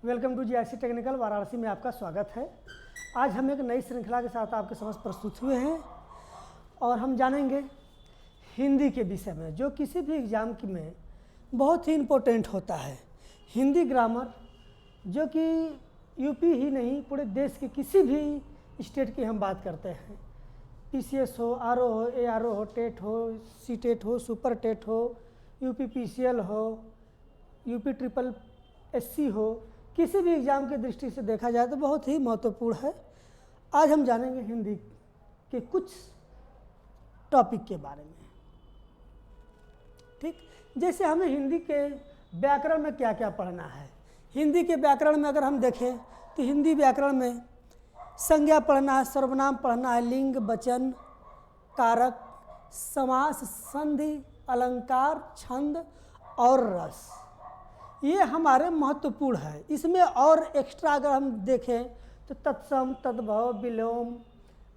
Welcome to GIC technical Varanasi में आपका स्वागत है। आज हम एक नई श्रृंखला के साथ आपके समक्ष प्रस्तुत हुए हैं और हम जानेंगे हिंदी के विषय में, जो किसी भी एग्ज़ाम की में बहुत ही इम्पोर्टेंट होता है। हिंदी ग्रामर, जो कि यूपी ही नहीं पूरे देश के किसी भी स्टेट की हम बात करते हैं, पीसीएस हो, आरओ हो, एआरओ हो, टेट हो, सीटेट हो, सुपर टेट हो, यूपी पीसीएल हो, यूपी ट्रिपल एससी हो, किसी भी एग्ज़ाम की दृष्टि से देखा जाए तो बहुत ही महत्वपूर्ण है। आज हम जानेंगे हिंदी के कुछ टॉपिक के बारे में। ठीक, जैसे हमें हिंदी के व्याकरण में क्या क्या पढ़ना है। हिंदी के व्याकरण में अगर हम देखें तो हिंदी व्याकरण में संज्ञा पढ़ना है, सर्वनाम पढ़ना है, लिंग, वचन, कारक, समास, संधि, अलंकार, छंद और रस, ये हमारे महत्वपूर्ण है। इसमें और एक्स्ट्रा अगर हम देखें तो तत्सम, तद्भव, विलोम,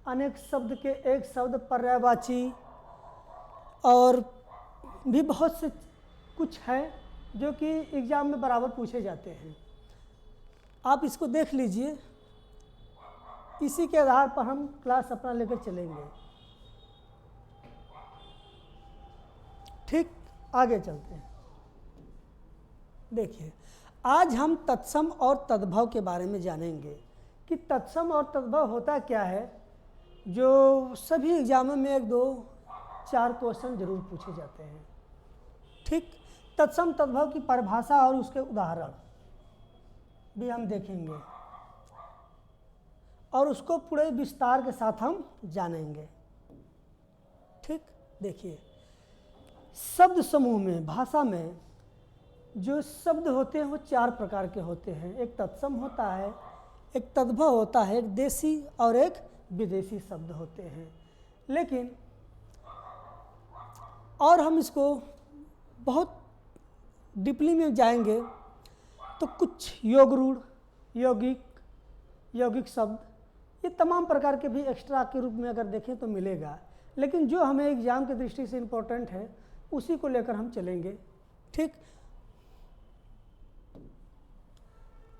अनेक शब्द के एक शब्द, पर्यायवाची और भी बहुत से कुछ है जो कि एग्ज़ाम में बराबर पूछे जाते हैं। आप इसको देख लीजिए, इसी के आधार पर हम क्लास अपना लेकर चलेंगे। ठीक, आगे चलते हैं। देखिए, आज हम तत्सम और तद्भव के बारे में जानेंगे कि तत्सम और तद्भव होता क्या है, जो सभी एग्जामों में 1, 2, 4 क्वेश्चन जरूर पूछे जाते हैं। ठीक, तत्सम तद्भव की परिभाषा और उसके उदाहरण भी हम देखेंगे और उसको पूरे विस्तार के साथ हम जानेंगे। ठीक, देखिए, शब्द समूह में, भाषा में जो शब्द होते हैं वो 4 प्रकार के होते हैं। एक तत्सम होता है, एक तद्भव होता है, एक देसी और एक विदेशी शब्द होते हैं। लेकिन और हम इसको बहुत डीपली में जाएंगे तो कुछ योगरूढ़, यौगिक शब्द, ये तमाम प्रकार के भी एक्स्ट्रा के रूप में अगर देखें तो मिलेगा। लेकिन जो हमें एग्ज़ाम की दृष्टि से इम्पोर्टेंट है उसी को लेकर हम चलेंगे। ठीक,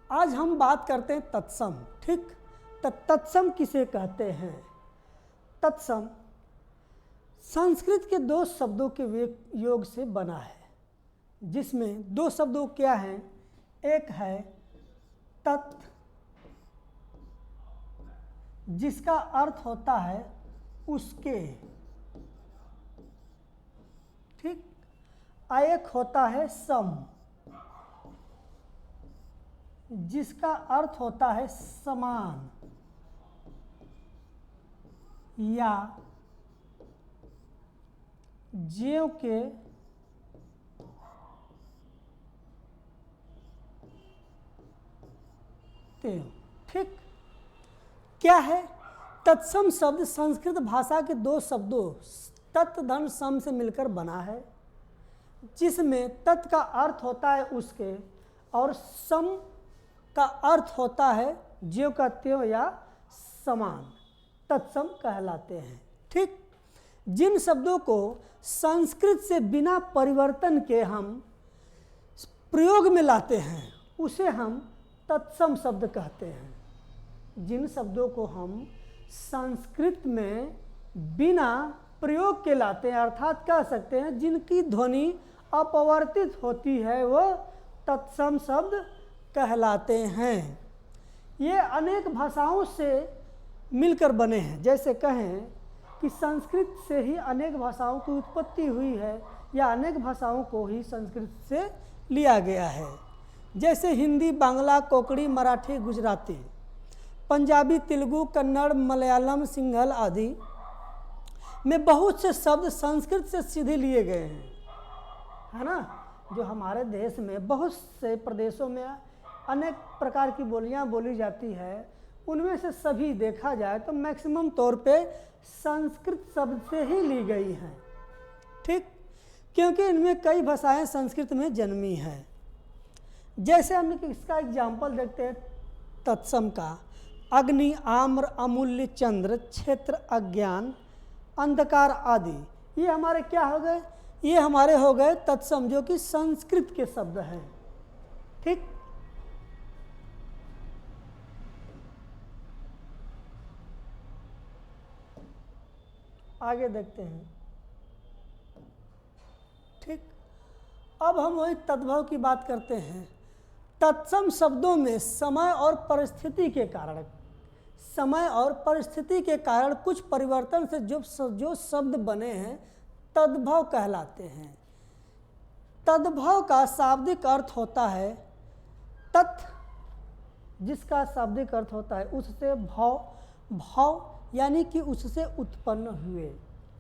आज हम बात करते हैं तत्सम। ठीक, तत्सम किसे कहते हैं? तत्सम संस्कृत के 2 शब्दों के योग से बना है, जिसमें 2 शब्दों क्या हैं? एक है तत्, जिसका अर्थ होता है उसके। ठीक, एक होता है सम, जिसका अर्थ होता है समान या ज्यों के त्यों। ठीक, क्या है? तत्सम शब्द संस्कृत भाषा के 2 शब्दों तत् धन सम से मिलकर बना है, जिसमें तत् का अर्थ होता है उसके और सम का अर्थ होता है ज्यों का त्यों या समान, तत्सम कहलाते हैं। ठीक, जिन शब्दों को संस्कृत से बिना परिवर्तन के हम प्रयोग में लाते हैं उसे हम तत्सम शब्द कहते हैं। जिन शब्दों को हम संस्कृत में बिना प्रयोग के लाते हैं, अर्थात कह सकते हैं जिनकी ध्वनि अपवर्तित होती है, वो तत्सम शब्द कहलाते हैं। ये अनेक भाषाओं से मिलकर बने हैं। जैसे कहें कि संस्कृत से ही अनेक भाषाओं की उत्पत्ति हुई है या अनेक भाषाओं को ही संस्कृत से लिया गया है। जैसे हिंदी, बांग्ला, कोंकणी, मराठी, गुजराती, पंजाबी, तेलुगु, कन्नड़, मलयालम, सिंहल आदि में बहुत से शब्द संस्कृत से सीधे लिए गए हैं, है ना। जो हमारे देश में बहुत से प्रदेशों में अनेक प्रकार की बोलियां बोली जाती है, उनमें से सभी देखा जाए तो मैक्सिमम तौर पे संस्कृत शब्द से ही ली गई हैं। ठीक, क्योंकि इनमें कई भाषाएं संस्कृत में जन्मी हैं। जैसे हम इसका एग्जाम्पल देखते हैं तत्सम का, अग्नि, आम्र, अमूल्य, चंद्र, क्षेत्र, अज्ञान, अंधकार आदि, ये हमारे क्या हो गए? ये हमारे हो गए तत्सम, जो कि संस्कृत के शब्द हैं। ठीक, आगे देखते हैं। ठीक, अब हम वही तद्भव की बात करते हैं। तत्सम शब्दों में समय और परिस्थिति के कारण, समय और परिस्थिति के कारण कुछ परिवर्तन से जो शब्द बने हैं तद्भव कहलाते हैं। तद्भव का शाब्दिक अर्थ होता है तत्, जिसका शाब्दिक अर्थ होता है उससे भाव, भाव यानी कि उससे उत्पन्न हुए।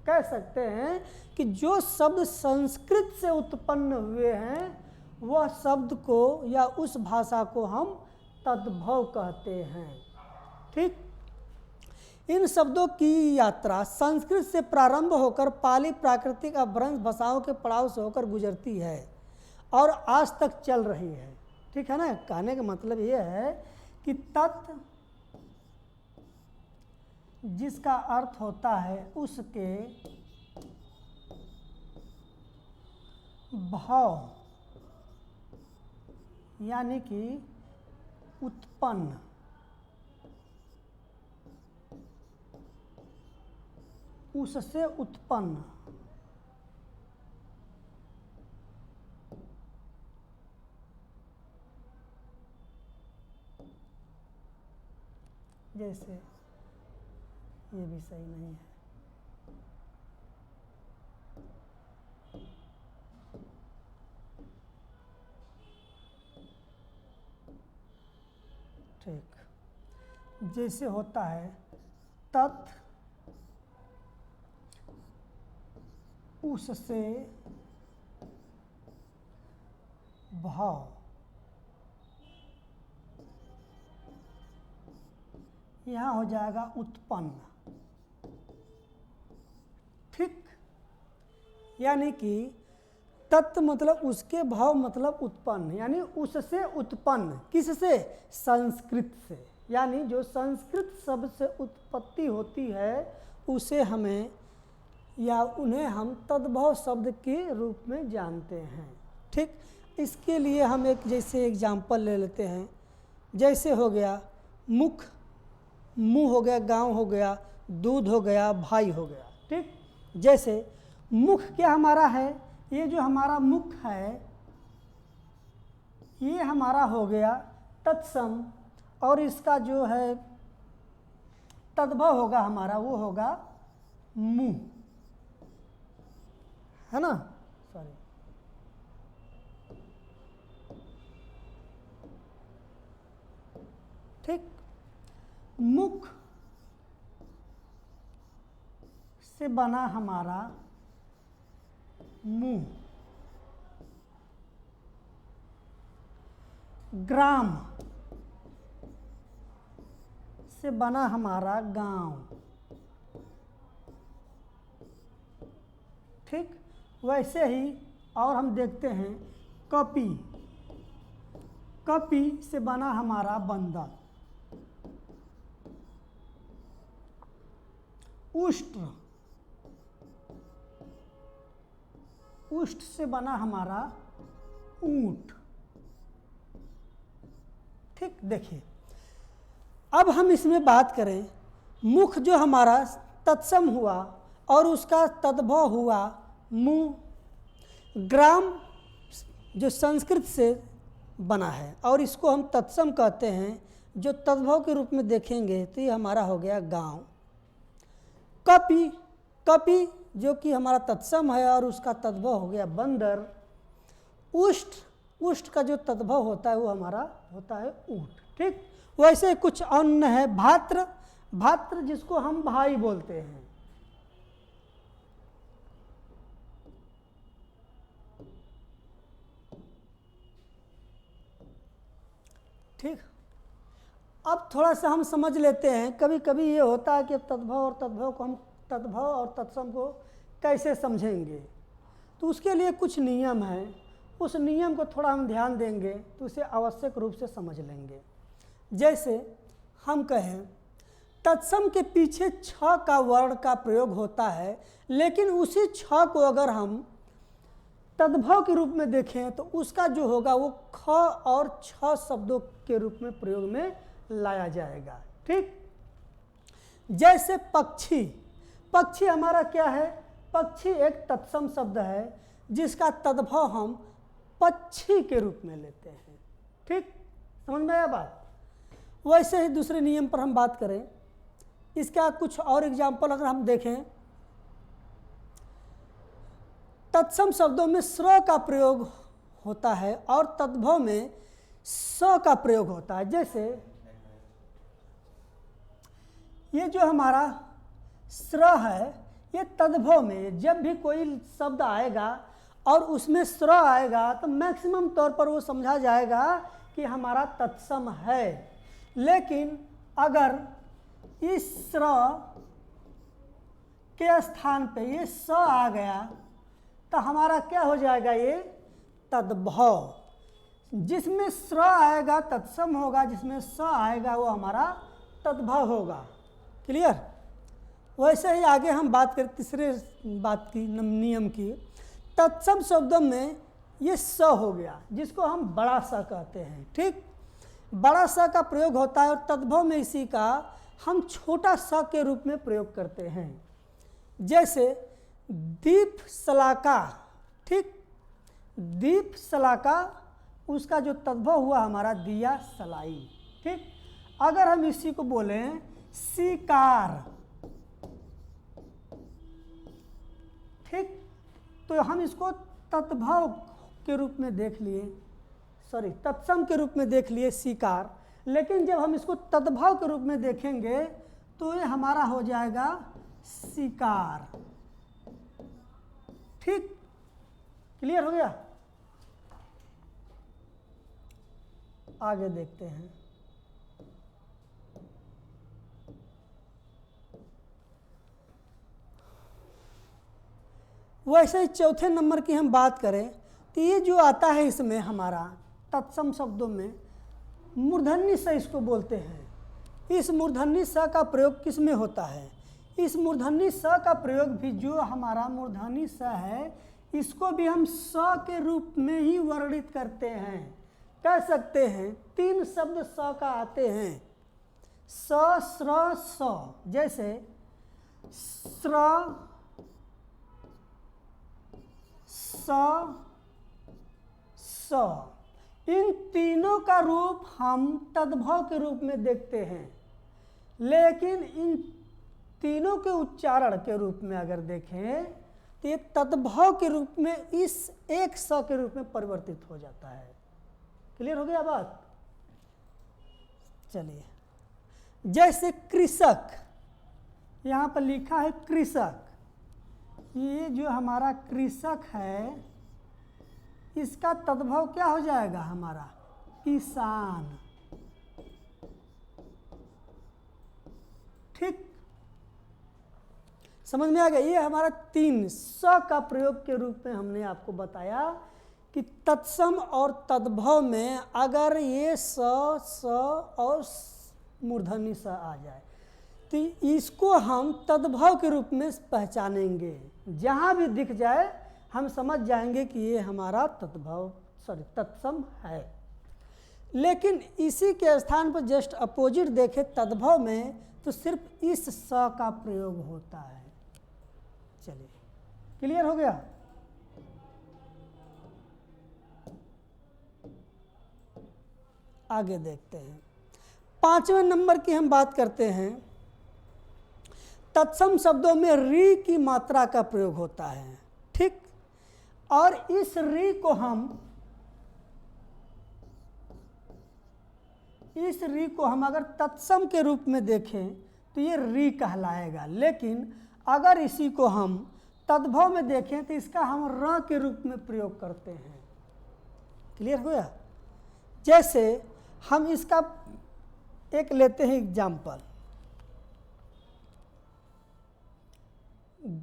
कह सकते हैं कि जो शब्द संस्कृत से उत्पन्न हुए हैं वह शब्द को या उस भाषा को हम तद्भव कहते हैं। ठीक, इन शब्दों की यात्रा संस्कृत से प्रारंभ होकर पाली प्राकृतिक अपभ्रंश भाषाओं के पड़ाव से होकर गुजरती है और आज तक चल रही है। ठीक है ना, कहने का मतलब ये है कि तत् जिसका अर्थ होता है उसके भाव यानी कि उत्पन्न, उससे उत्पन्न, जैसे ये भी सही नहीं है। ठीक, जैसे होता है तत् उससे भाव, यहाँ हो जाएगा उत्पन्न। ठीक, यानी कि तत् मतलब उसके भाव मतलब उत्पन्न, यानी उससे उत्पन्न, किससे? संस्कृत से। यानी जो संस्कृत शब्द से उत्पत्ति होती है उसे हमें या उन्हें हम तद्भव शब्द के रूप में जानते हैं। ठीक, इसके लिए हम एक जैसे एग्जाम्पल ले लेते हैं। जैसे हो गया मुख, मुँह हो गया, गांव हो गया, दूध हो गया, भाई हो गया। ठीक, जैसे मुख क्या हमारा है, ये जो हमारा मुख है ये हमारा हो गया तत्सम, और इसका जो है तद्भव होगा हमारा वो होगा मुंह, है ना, सॉरी। ठीक, मुख से बना हमारा मुंह, ग्राम से बना हमारा गांव। ठीक, वैसे ही और हम देखते हैं कपि, कपि से बना हमारा बंदर, उष्ट, उष्ट से बना हमारा ऊंट। ठीक, देखिए अब हम इसमें बात करें, मुख जो हमारा तत्सम हुआ और उसका तद्भव हुआ मुंह, ग्राम जो संस्कृत से बना है और इसको हम तत्सम कहते हैं, जो तद्भव के रूप में देखेंगे तो ये हमारा हो गया गांव। कपि, कपि जो कि हमारा तत्सम है और उसका तद्भव हो गया बंदर। उष्ट, उष्ट का जो तद्भव होता है वो हमारा होता है ऊंट। ठीक, वैसे कुछ अन्य है भात्र, भात्र जिसको हम भाई बोलते हैं। ठीक, अब थोड़ा सा हम समझ लेते हैं। कभी कभी ये होता है कि तद्भव और तद्भव को हम तद्भव और तत्सम को कैसे समझेंगे, तो उसके लिए कुछ नियम हैं। उस नियम को थोड़ा हम ध्यान देंगे तो उसे आवश्यक रूप से समझ लेंगे। जैसे हम कहें तत्सम के पीछे छ का वर्ण का प्रयोग होता है, लेकिन उसी छ को अगर हम तद्भव के रूप में देखें तो उसका जो होगा वो ख और छ शब्दों के रूप में प्रयोग में लाया जाएगा। ठीक, जैसे पक्षी, पक्षी हमारा क्या है? पक्षी एक तत्सम शब्द है जिसका तद्भव हम पक्षी के रूप में लेते हैं। ठीक, समझ में आया बात? वैसे ही दूसरे नियम पर हम बात करें, इसका कुछ और एग्जाम्पल अगर हम देखें, तत्सम शब्दों में स्र का प्रयोग होता है और तद्भव में स का प्रयोग होता है। जैसे ये जो हमारा स्र है, ये तद्भव में जब भी कोई शब्द आएगा और उसमें स्र आएगा तो मैक्सिमम तौर पर वो समझा जाएगा कि हमारा तत्सम है। लेकिन अगर इस स्र के स्थान पे ये स आ गया तो हमारा क्या हो जाएगा? ये तद्भव। जिसमें स्र आएगा तत्सम होगा, जिसमें स आएगा वो हमारा तद्भव होगा। क्लियर? वैसे ही आगे हम बात करें तीसरे बात की, नियम की। तत्सम शब्दों में ये स हो गया जिसको हम बड़ा स कहते हैं। ठीक, बड़ा स का प्रयोग होता है और तद्भव में इसी का हम छोटा स के रूप में प्रयोग करते हैं। जैसे दीप शलाका। ठीक, दीप शलाका, उसका जो तद्भव हुआ हमारा दिया सलाई। ठीक, अगर हम इसी को बोलें शिकार, ठीक, तो हम इसको तद्भव के रूप में देख लिए, सॉरी तत्सम के रूप में देख लिए शिकार। लेकिन जब हम इसको तद्भव के रूप में देखेंगे तो ये हमारा हो जाएगा शिकार। ठीक, क्लियर हो गया? आगे देखते हैं। वैसे ही चौथे नंबर की हम बात करें तो ये जो आता है इसमें हमारा तत्सम शब्दों में मूर्धन्य स इसको बोलते हैं। इस मूर्धन्य स का प्रयोग किस में होता है? इस मूर्धन्य स का प्रयोग भी जो हमारा मूर्धन्य स है इसको भी हम स के रूप में ही वर्णित करते हैं। कह सकते हैं तीन शब्द स का आते हैं, स, स्र, स। जैसे स्र, स, स, इन तीनों का रूप हम तद्भव के रूप में देखते हैं। लेकिन इन तीनों के उच्चारण के रूप में अगर देखें तो ये तद्भव के रूप में इस एक स के रूप में परिवर्तित हो जाता है। क्लियर हो गया बात? चलिए, जैसे कृषक, यहाँ पर लिखा है कृषक। ये जो हमारा कृषक है इसका तद्भव क्या हो जाएगा? हमारा किसान। ठीक, समझ में आ गया? ये हमारा तीन स का प्रयोग के रूप में हमने आपको बताया कि तत्सम और तद्भव में अगर ये स, स और मूर्धन्य स आ जाए तो इसको हम तद्भव के रूप में पहचानेंगे। जहाँ भी दिख जाए हम समझ जाएंगे कि ये हमारा तत्सम है। लेकिन इसी के स्थान पर जस्ट अपोजिट देखें तद्भव में तो सिर्फ इस स का प्रयोग होता है। चलिए, क्लियर हो गया? आगे देखते हैं। पांचवें नंबर की हम बात करते हैं। तत्सम शब्दों में री की मात्रा का प्रयोग होता है। ठीक, और इस री को हम अगर तत्सम के रूप में देखें तो ये री कहलाएगा। लेकिन अगर इसी को हम तद्भव में देखें तो इसका हम र के रूप में प्रयोग करते हैं। क्लियर हो गया? जैसे हम इसका एक लेते हैं एग्जाम्पल,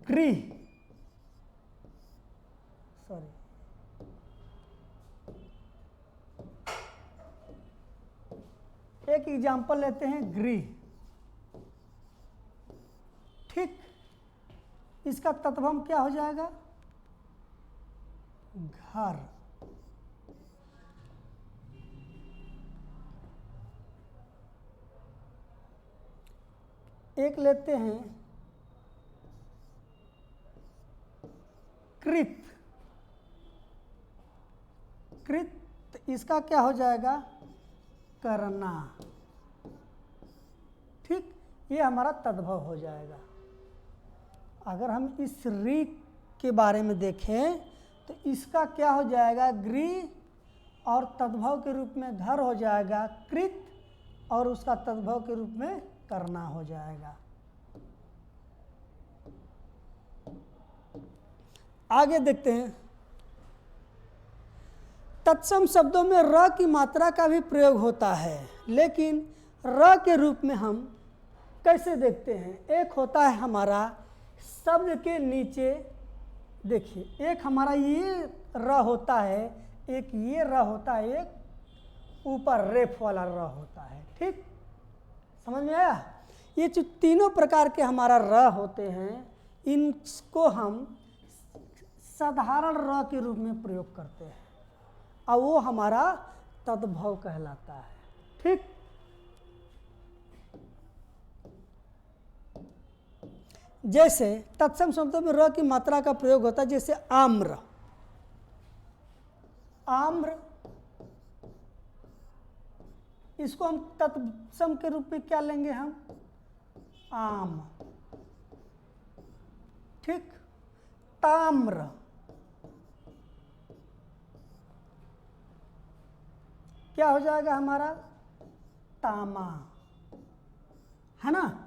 गृह, सॉरी एक एग्जाम्पल लेते हैं गृह। ठीक, इसका तत्भव क्या हो जाएगा? घर। एक लेते हैं कृत, कृत, तो इसका क्या हो जाएगा? करना। ठीक, ये हमारा तद्भव हो जाएगा। अगर हम इस री के बारे में देखें तो इसका क्या हो जाएगा? गृह, और तद्भव के रूप में घर हो जाएगा कृत, और उसका तद्भव के रूप में करना हो जाएगा। आगे देखते हैं, तत्सम शब्दों में र की मात्रा का भी प्रयोग होता है, लेकिन र के रूप में हम कैसे देखते हैं? एक होता है हमारा शब्द के नीचे, देखिए एक हमारा ये र होता है, एक ये र होता है, एक ऊपर रेफ वाला र होता है। ठीक, समझ में आया? ये जो तीनों प्रकार के हमारा र होते हैं, इनको हम साधारण र के रूप में प्रयोग करते हैं, और वो हमारा तद्भव कहलाता है। ठीक, जैसे तत्सम शब्दों में र की मात्रा का प्रयोग होता है, जैसे आम्र, आम्र, इसको हम तत्सम के रूप में क्या लेंगे? हम आम। ठीक, ताम्र, क्या हो जाएगा हमारा? तामा, है ना?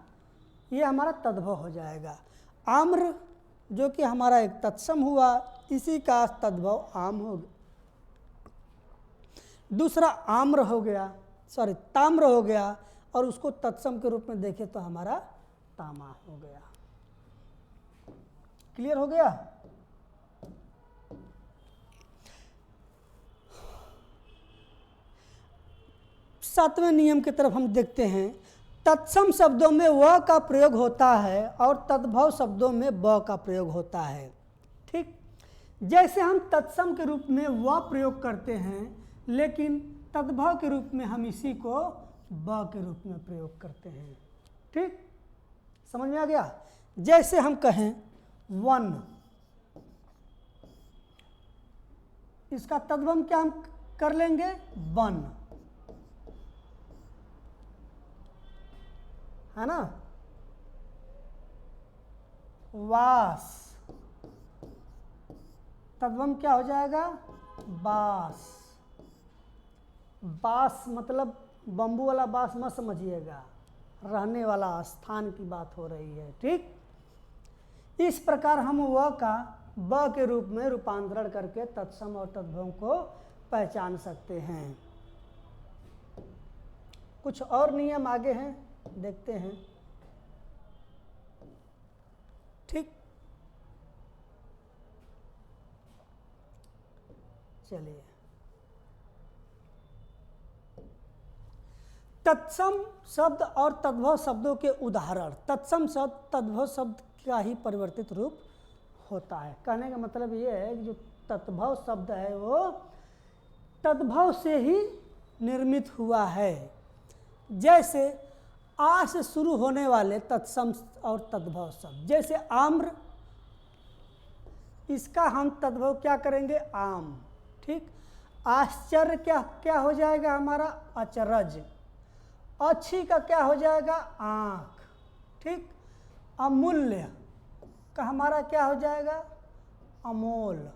ये हमारा तद्भव हो जाएगा। आम्र जो कि हमारा एक तत्सम हुआ, इसी का तद्भव आम हो गया। दूसरा आम्र हो गया, सॉरी ताम्र हो गया, और उसको तत्सम के रूप में देखें तो हमारा तामा हो गया। क्लियर हो गया? सातवें नियम की तरफ हम देखते हैं। तत्सम शब्दों में व का प्रयोग होता है और तद्भव शब्दों में ब का प्रयोग होता है। ठीक, जैसे हम तत्सम के रूप में व प्रयोग करते हैं, लेकिन तद्भव के रूप में हम इसी को ब के रूप में प्रयोग करते हैं। ठीक, समझ में आ गया? जैसे हम कहें वन, इसका तद्भव हम क्या हम कर लेंगे? वन, है ना? वास, तद्भव क्या हो जाएगा? बास। बास मतलब बम्बू वाला बास मत समझिएगा, रहने वाला स्थान की बात हो रही है। ठीक, इस प्रकार हम व का ब के रूप में रूपांतरण करके तत्सम और तद्भव को पहचान सकते हैं। कुछ और नियम आगे हैं, देखते हैं। ठीक, चलिए, तत्सम शब्द और तद्भव शब्दों के उदाहरण। तत्सम शब्द तद्भव शब्द का ही परिवर्तित रूप होता है। कहने का मतलब ये है कि जो तद्भव शब्द है वो तद्भव से ही निर्मित हुआ है। जैसे आ से शुरू होने वाले तत्सम और तद्भव शब्द, जैसे आम्र, इसका हम तद्भव क्या करेंगे? आम। ठीक, आश्चर्य क्या क्या हो जाएगा हमारा? अचरज। अच्छी का क्या हो जाएगा? आँख। ठीक, अमूल्य का हमारा क्या हो जाएगा? अमोल।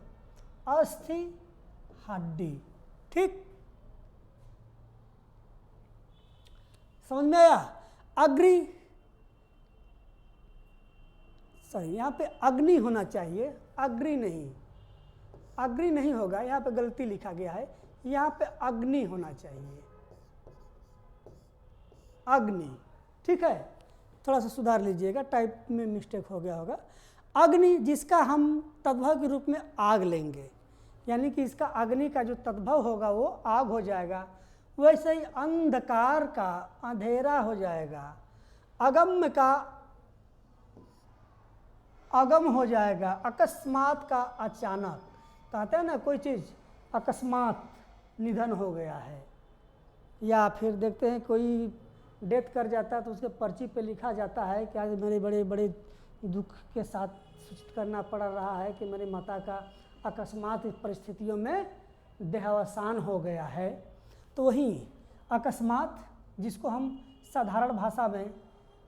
अस्थि, हड्डी। ठीक, समझ में आया? अग्नि, सही, यहाँ पे अग्नि होना चाहिए, अग्नि नहीं, अग्नि नहीं होगा, यहाँ पे गलती लिखा गया है, यहाँ पे अग्नि होना चाहिए, अग्नि। ठीक है, थोड़ा सा सुधार लीजिएगा, टाइप में मिस्टेक हो गया होगा। अग्नि, जिसका हम तद्भव के रूप में आग लेंगे, यानी कि इसका अग्नि का जो तद्भव होगा वो आग हो जाएगा। वैसे ही अंधकार का अंधेरा हो जाएगा, अगम्य का अगम हो जाएगा, अकस्मात का अचानक। कहते हैं ना कोई चीज़ अकस्मात निधन हो गया है, या फिर देखते हैं कोई डेथ कर जाता है तो उसके पर्ची पे लिखा जाता है कि आज मेरे बड़े बड़े दुख के साथ सूचित करना पड़ रहा है कि मेरी माता का अकस्मात इस परिस्थितियों में देहावसान हो गया है। तो वहीं अकस्मात, जिसको हम साधारण भाषा में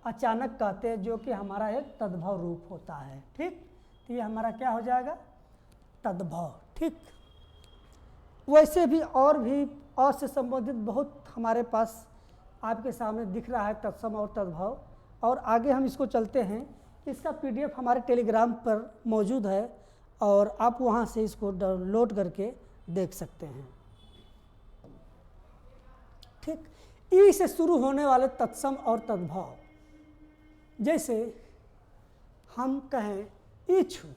अचानक कहते हैं, जो कि हमारा एक तद्भव रूप होता है। ठीक, तो ये हमारा क्या हो जाएगा? तद्भव। ठीक, वैसे भी और से संबंधित बहुत हमारे पास आपके सामने दिख रहा है तत्सम और तद्भव। और आगे हम इसको चलते हैं। इसका PDF हमारे टेलीग्राम पर मौजूद है और आप वहाँ से इसको डाउनलोड करके देख सकते हैं। ठीक, ई से शुरू होने वाले तत्सम और तद्भव, जैसे हम कहें इच्छु,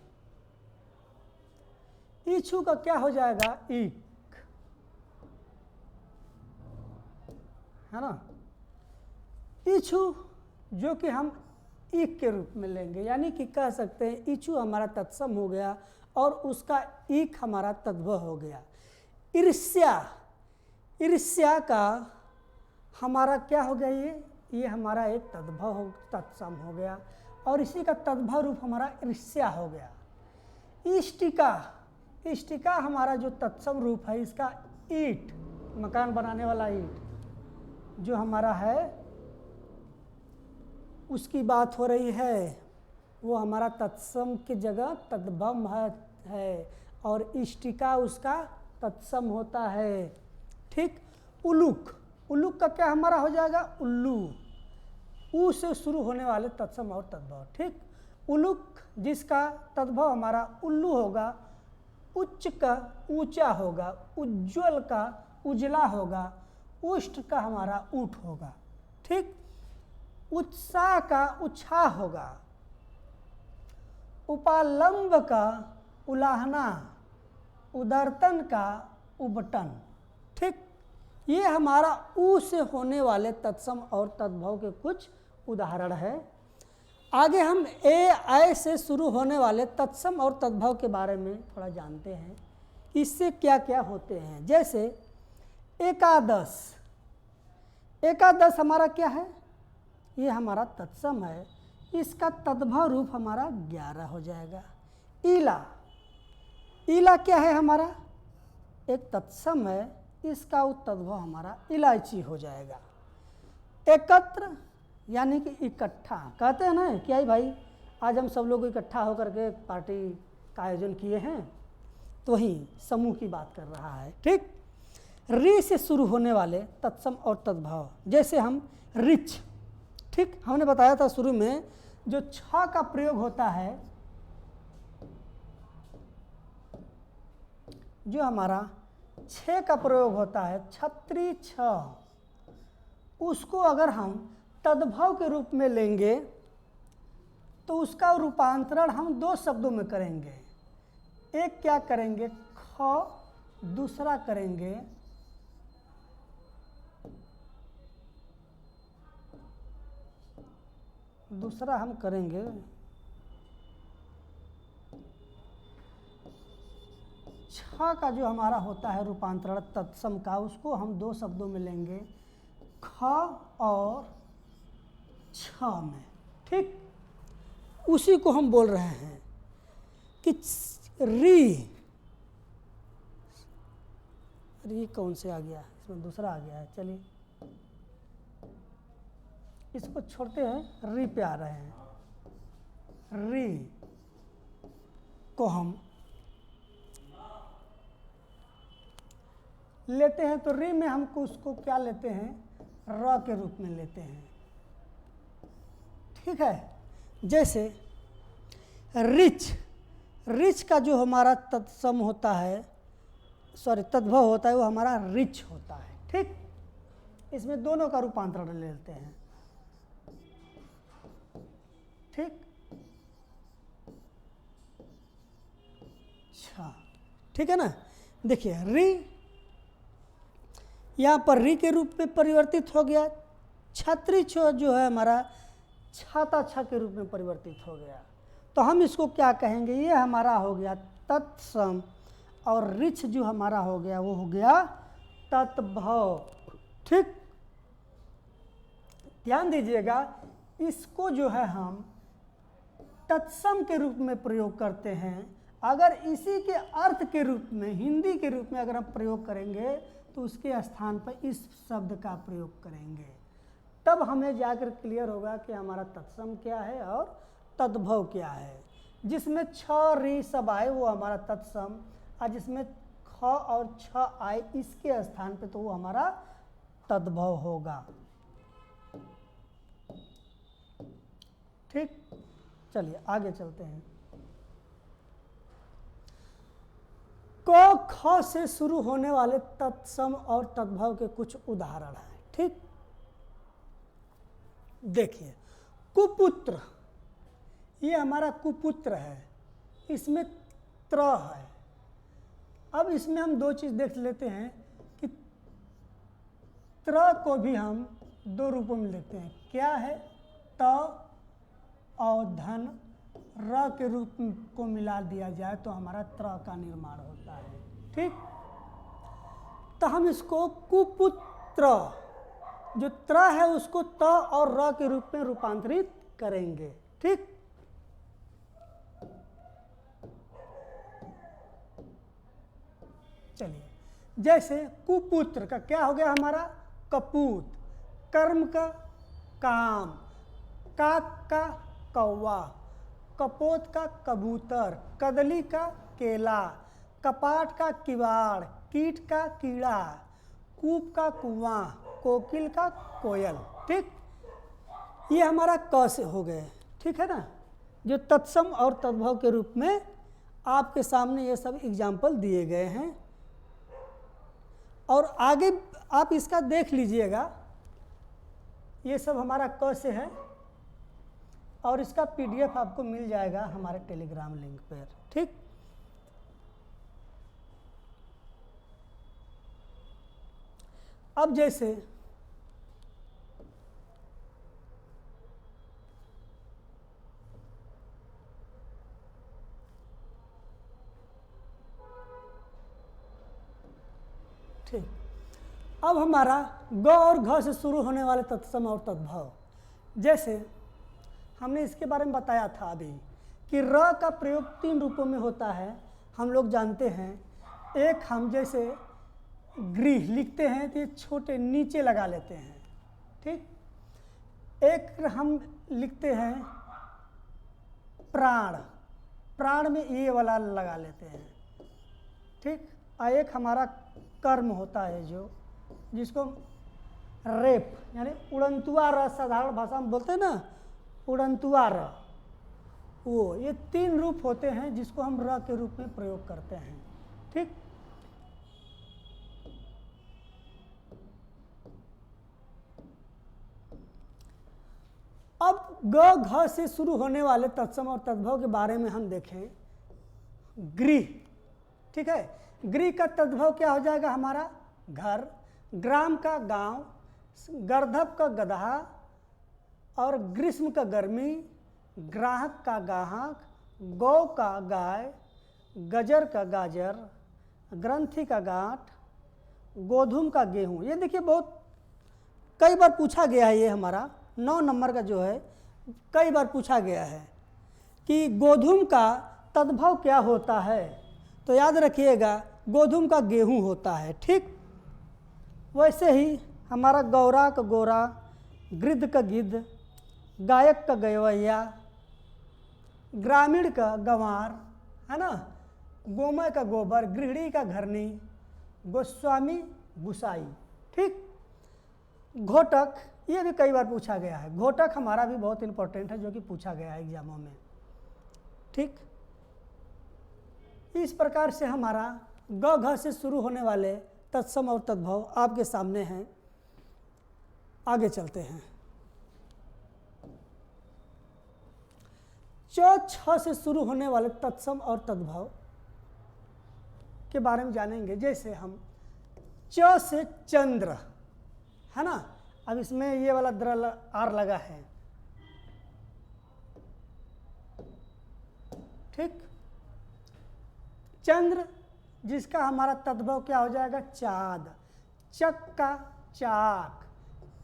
इच्छु का क्या हो जाएगा? ईक, है ना। इच्छु जो कि हम ईक के रूप में लेंगे, यानी कि कह सकते हैं इच्छु हमारा तत्सम हो गया और उसका ईक हमारा तद्भव हो गया। ईर्ष्या, ईर्ष्या का हमारा क्या हो गया? ये हमारा एक तद्भव तत्सम हो गया और इसी का तद्भव रूप हमारा ईर्ष्या हो गया। इष्टिका, इष्टिका हमारा जो तत्सम रूप है, इसका ईट, मकान बनाने वाला ईट जो हमारा है, उसकी बात हो रही है, वो हमारा तत्सम की जगह तद्भव है और इष्टिका उसका तत्सम होता है। ठीक, उलूक, उलूक का क्या हमारा हो जाएगा? उल्लू, ऊ से शुरू होने वाले तत्सम और तद्भव। ठीक, उलूक जिसका तद्भव हमारा उल्लू होगा, उच्च का ऊंचा होगा, उज्ज्वल का उजला होगा, उष्ट का हमारा ऊट होगा। ठीक, उत्साह का उछाह होगा, उपालंब का उलाहना, उदरतन का उबटन। ठीक, ये हमारा ऊ से होने वाले तत्सम और तद्भव के कुछ उदाहरण है। आगे हम ऐ से शुरू होने वाले तत्सम और तद्भव के बारे में थोड़ा जानते हैं, इससे क्या क्या होते हैं। जैसे एकादश, एकादश हमारा क्या है? ये हमारा तत्सम है, इसका तद्भव रूप हमारा 11 हो जाएगा। ईला, ईला क्या है? हमारा एक तत्सम है, इसका तद्भव हमारा इलायची हो जाएगा। एकत्र यानी कि इकट्ठा, कहते हैं ना क्या भाई आज हम सब लोग इकट्ठा होकर के पार्टी का आयोजन किए हैं, तो वही समूह की बात कर रहा है। ठीक, री से शुरू होने वाले तत्सम और तद्भव, जैसे हम रिच। ठीक, हमने बताया था शुरू में जो छ का प्रयोग होता है, जो हमारा छः का प्रयोग होता है, छत्री छ, उसको अगर हम तद्भव के रूप में लेंगे तो उसका रूपांतरण हम दो शब्दों में करेंगे। एक क्या करेंगे? ख, दूसरा करेंगे हम करेंगे छ का जो हमारा होता है रूपांतरण तत्सम का, उसको हम दो शब्दों में लेंगे, ख और छ में। ठीक, उसी को हम बोल रहे हैं कि री कौन से आ गया? इसमें दूसरा आ गया है, चलिए इसको छोड़ते हैं, री पे आ रहे हैं। री को हम लेते हैं तो री में हमको उसको क्या लेते हैं? र के रूप में लेते हैं। ठीक है, जैसे रिच, रिच का जो हमारा तत्सम होता है, तद्भव होता है, वो हमारा रिच होता है। ठीक, इसमें दोनों का रूपांतरण ले लेते हैं। ठीक, अच्छा, ठीक है ना। देखिए री यहाँ पर री के रूप में परिवर्तित हो गया, छत्री छ जो है हमारा छाता छ के रूप में परिवर्तित हो गया। तो हम इसको क्या कहेंगे? ये हमारा हो गया तत्सम और रिच जो हमारा हो गया वो हो गया तद्भव। ठीक, ध्यान दीजिएगा, इसको जो है हम तत्सम के रूप में प्रयोग करते हैं, अगर इसी के अर्थ के रूप में, हिंदी के रूप में अगर हम प्रयोग करेंगे तो उसके स्थान पर इस शब्द का प्रयोग करेंगे, तब हमें जाकर क्लियर होगा कि हमारा तत्सम क्या है और तद्भव क्या है। जिसमें छ री सब आए वो हमारा तत्सम, और जिसमें ख और छ आए इसके स्थान पे तो वो हमारा तद्भव होगा। ठीक, चलिए आगे चलते हैं। क ख से शुरू होने वाले तत्सम और तद्भव के कुछ उदाहरण हैं। ठीक, देखिए कुपुत्र, ये हमारा कुपुत्र है, इसमें त्र है। अब इसमें हम दो चीज देख लेते हैं कि त्र को भी हम दो रूपों में लेते हैं। क्या है? त और धन र के रूप को मिला दिया जाए तो हमारा त्र का निर्माण होता है। ठीक, तो हम इसको कुपुत्र, जो त्र है उसको त और र के रूप में रूपांतरित करेंगे। ठीक, चलिए, जैसे कुपुत्र का क्या हो गया हमारा? कपूत, कर्म का काम, काक का कौवा, कपोत का कबूतर, कदली का केला, कपाट का किवाड़, कीट का कीड़ा, कूप का कुआं, कोकिल का कोयल। ठीक, ये हमारा क से हो गए। ठीक है ना, जो तत्सम और तद्भव के रूप में आपके सामने ये सब एग्जाम्पल दिए गए हैं। और आगे आप इसका देख लीजिएगा, ये सब हमारा क से है और इसका PDF आपको मिल जाएगा हमारे टेलीग्राम लिंक पर। ठीक, अब जैसे ठीक, अब हमारा ग और घ से शुरू होने वाले तत्सम और तद्भव, जैसे हमने इसके बारे में बताया था अभी कि र का प्रयोग 3 रूपों में होता है, हम लोग जानते हैं। एक, हम जैसे गृह लिखते हैं तो ये छोटे नीचे लगा लेते हैं। ठीक, एक हम लिखते हैं प्राण, प्राण में ये वाला लगा लेते हैं। ठीक, और एक हमारा कर्म होता है जो, जिसको रेप यानी उड़नतुआ र, साधारण भाषा में बोलते हैं ना उड़नतुआ र, वो, ये 3 रूप होते हैं जिसको हम र के रूप में प्रयोग करते हैं। ठीक, अब ग घ से शुरू होने वाले तत्सम और तद्भव के बारे में हम देखें। गृह, ठीक है, गृह का तद्भव क्या हो जाएगा हमारा? घर, ग्राम का गांव, गर्दभ का गधा और ग्रीष्म का गर्मी, ग्राहक का गाहक, गौ का गाय, गजर का गाजर, ग्रंथि का गांठ, गोधूम का गेहूं। ये देखिए बहुत कई बार पूछा गया है, ये हमारा 9 नंबर का जो है कई बार पूछा गया है कि गोधूम का तद्भव क्या होता है, तो याद रखिएगा गोधूम का गेहूं होता है। ठीक, वैसे ही हमारा गौरा का गोरा, गिद्ध का गिद्ध, गायक का गवैया, ग्रामीण का गंवार, है ना, गोमय का गोबर, गृहिणी का घरनी, गोस्वामी गुसाई। ठीक, घोटक, ये भी कई बार पूछा गया है। घोटक हमारा भी बहुत इंपॉर्टेंट है, जो कि पूछा गया है एग्जामों में। ठीक, इस प्रकार से हमारा ग घ से शुरू होने वाले तत्सम और तद्भव आपके सामने हैं। आगे चलते हैं। च छ से शुरू होने वाले तत्सम और तद्भव के बारे में जानेंगे। जैसे हम च से चंद्र, है ना, अब इसमें ये वाला द्र आर लगा है। ठीक, चंद्र जिसका हमारा तद्भव क्या हो जाएगा? चाँद, चक का चाक,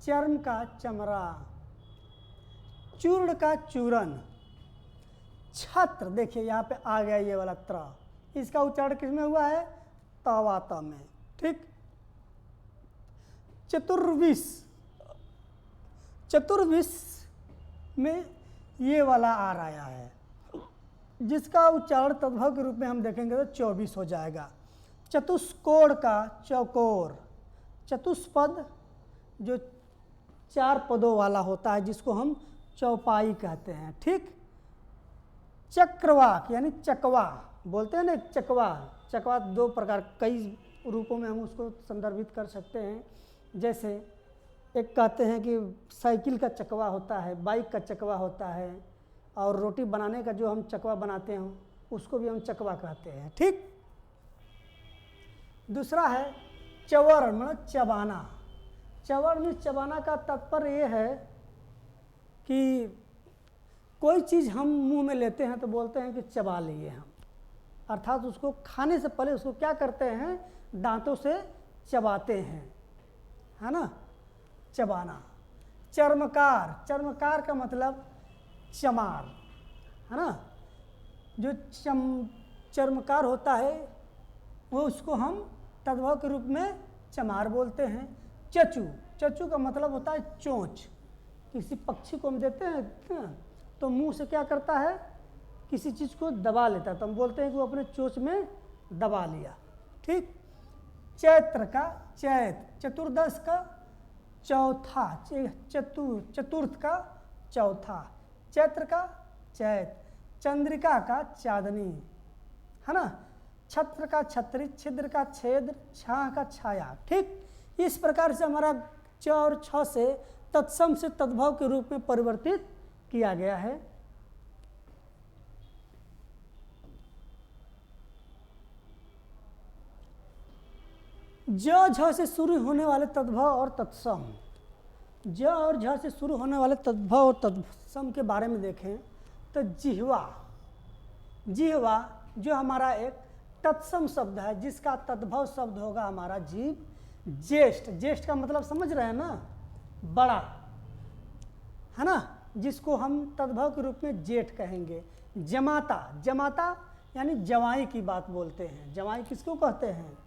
चर्म का चमड़ा, चूर्ण का चूरन, छत्र, देखिए यहाँ पे आ गया ये वाला त्र, इसका उच्चारण किसमें हुआ है? तवात में। ठीक। चतुर्विश, चतुर्विश में ये वाला आ रहा है, जिसका उच्चारण तद्भव के रूप में हम देखेंगे तो 24 हो जाएगा। चतुष्कोण का चौकोर, चतुष्पद जो 4 पदों वाला होता है जिसको हम चौपाई कहते हैं। ठीक। चक्रवाक यानी चकवा बोलते हैं ना, चकवा, चकवा 2 प्रकार, कई रूपों में हम उसको संदर्भित कर सकते हैं। जैसे एक कहते हैं कि साइकिल का चकवा होता है, बाइक का चकवा होता है, और रोटी बनाने का जो हम चकवा बनाते हैं उसको भी हम चकवा कहते हैं। ठीक। दूसरा है चवर, मतलब चबाना। चवर में चबाना का तात्पर्य ये है कि कोई चीज़ हम मुंह में लेते हैं तो बोलते हैं कि चबा लिए हम, अर्थात उसको खाने से पहले उसको क्या करते हैं? दांतों से चबाते हैं, है ना, चबाना। चर्मकार, चर्मकार का मतलब चमार, है ना, जो चर्मकार होता है वो उसको हम तद्भव के रूप में चमार बोलते हैं। चचू, चचू का मतलब होता है चोंच। किसी पक्षी को हम देते हैं तो मुंह से क्या करता है? किसी चीज़ को दबा लेता है, तो हम बोलते हैं कि वो अपने चोंच में दबा लिया। ठीक। चैत्र का चैत, चतुर्दश का चौथा, चतुर्थ का चौथा, चैत्र का चैत, चंद्रिका का चांदनी, है ना, छत्र का छत्री, छिद्र का छेद, छाह का छाया। ठीक। इस प्रकार से हमारा च और छ से तत्सम से तद्भव के रूप में परिवर्तित किया गया है। ज झ से शुरू होने वाले तद्भव और तत्सम, ज और झ से शुरू होने वाले तद्भव और तत्सम के बारे में देखें तो जिह्वा, जिह्वा जो हमारा एक तत्सम शब्द है, जिसका तद्भव शब्द होगा हमारा जीव। ज्येष्ठ, ज्येष्ठ का मतलब समझ रहे हैं ना, बड़ा, है ना, जिसको हम तद्भव के रूप में जेठ कहेंगे। जमाता, जमाता यानी जवाई की बात बोलते हैं। जवाई किसको कहते हैं?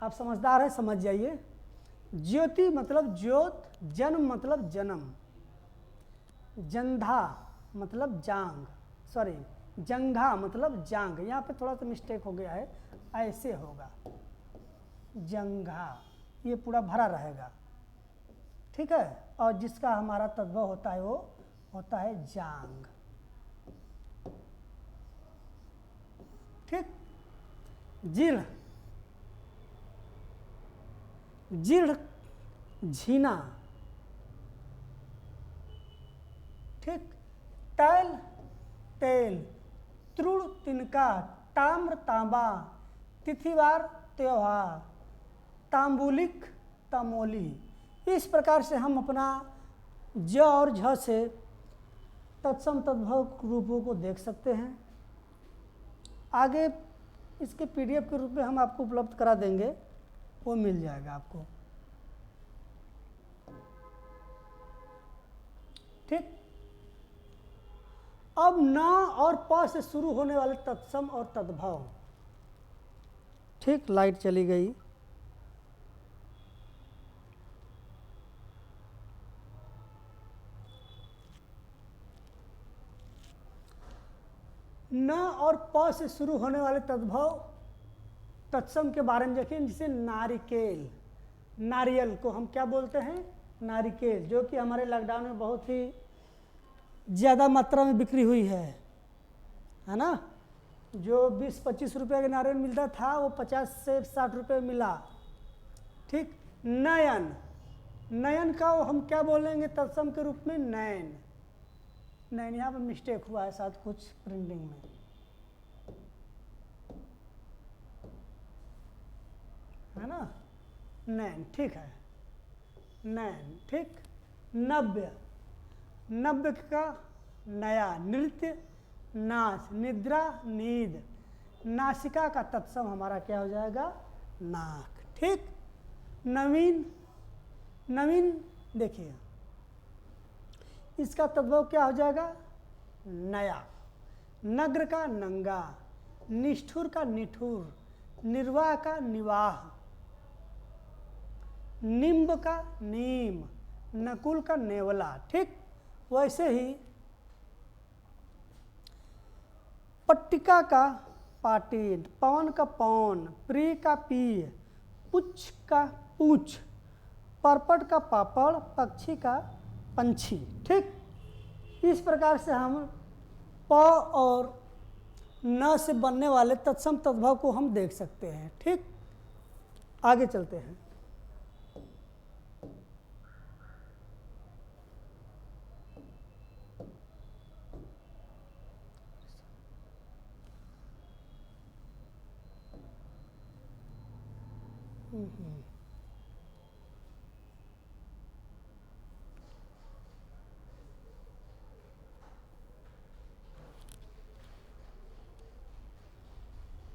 आप समझदार हैं, समझ जाइए। ज्योति मतलब ज्योत, जन्म मतलब जन्म, जंधा मतलब जांग, सॉरी जंघा मतलब जांग, यहाँ पे थोड़ा सा मिस्टेक हो गया है, ऐसे होगा जंघा, ये पूरा भरा रहेगा। ठीक है। और जिसका हमारा तद्भव होता है वो होता है जांग। ठीक। जीर्ण, जीर्ण झीना। ठीक। तैल, तेल, तृण, तिनका, ताम्र, तांबा, तिथिवार, त्योहार, तांबुलिक, तमोली। इस प्रकार से हम अपना ज और झ से तत्सम तद्भव रूपों को देख सकते हैं। आगे इसके PDF के रूप में हम आपको उपलब्ध करा देंगे, वो मिल जाएगा आपको। ठीक। अब न और प से शुरू होने वाले तत्सम और तद्भव। ठीक। लाइट चली गई। न और प से शुरू होने वाले तद्भव तत्सम के बारे में देखें, जिसे नारिकेल, नारियल को हम क्या बोलते हैं? नारिकेल, जो कि हमारे लॉकडाउन में बहुत ही ज़्यादा मात्रा में बिक्री हुई है ना। जो 20-25 रुपये का नारियल मिलता था वो 50 से 60 रुपये मिला। ठीक। नयन, नयन का हम क्या बोलेंगे तत्सम के रूप में? नयन। नयन, यहाँ पर मिस्टेक हुआ है साथ कुछ प्रिंटिंग में, है ना, नयन। ठीक है, नयन। ठीक। नव्य, नव्य का नया, नृत्य, नाच, निद्रा, नींद, नासिका का तत्सम हमारा क्या हो जाएगा? नाक। ठीक। नवीन, नवीन देखिए इसका तद्भव क्या हो जाएगा? नया। नग्र का नंगा, निष्ठुर का निठुर, निर्वाह का निवाह, निम्ब का नीम, नकुल का नेवला। ठीक वैसे ही पट्टिका का पाटिन, पवन का पौन, प्रिय का पीय, पुच्छ का पूछ, परपट का पापड़, पक्षी का पंछी। ठीक इस प्रकार से हम प और न से बनने वाले तत्सम तद्भव को हम देख सकते हैं। ठीक आगे चलते हैं।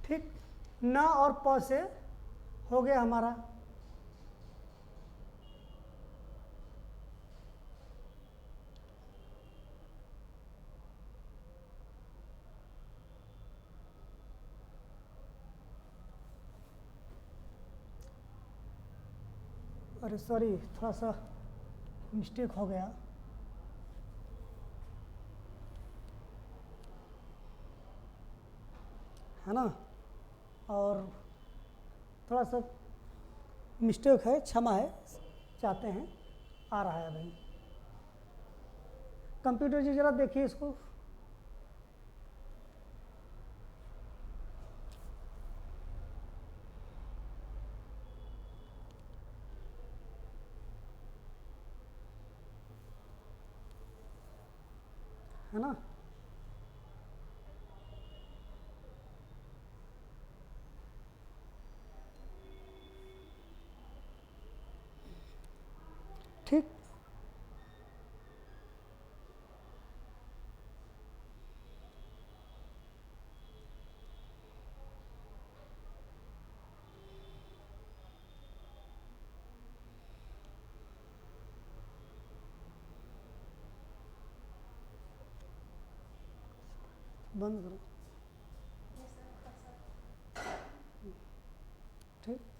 ठीक न और प से हो गया हमारा। अरे सॉरी, थोड़ा सा मिस्टेक हो गया। है ना, और थोड़ा सा मिस्टेक है, क्षमा है चाहते हैं। आ रहा है अभी। कंप्यूटर जी जरा देखिए इसको। है ना, ठीक बंद करो। ठीक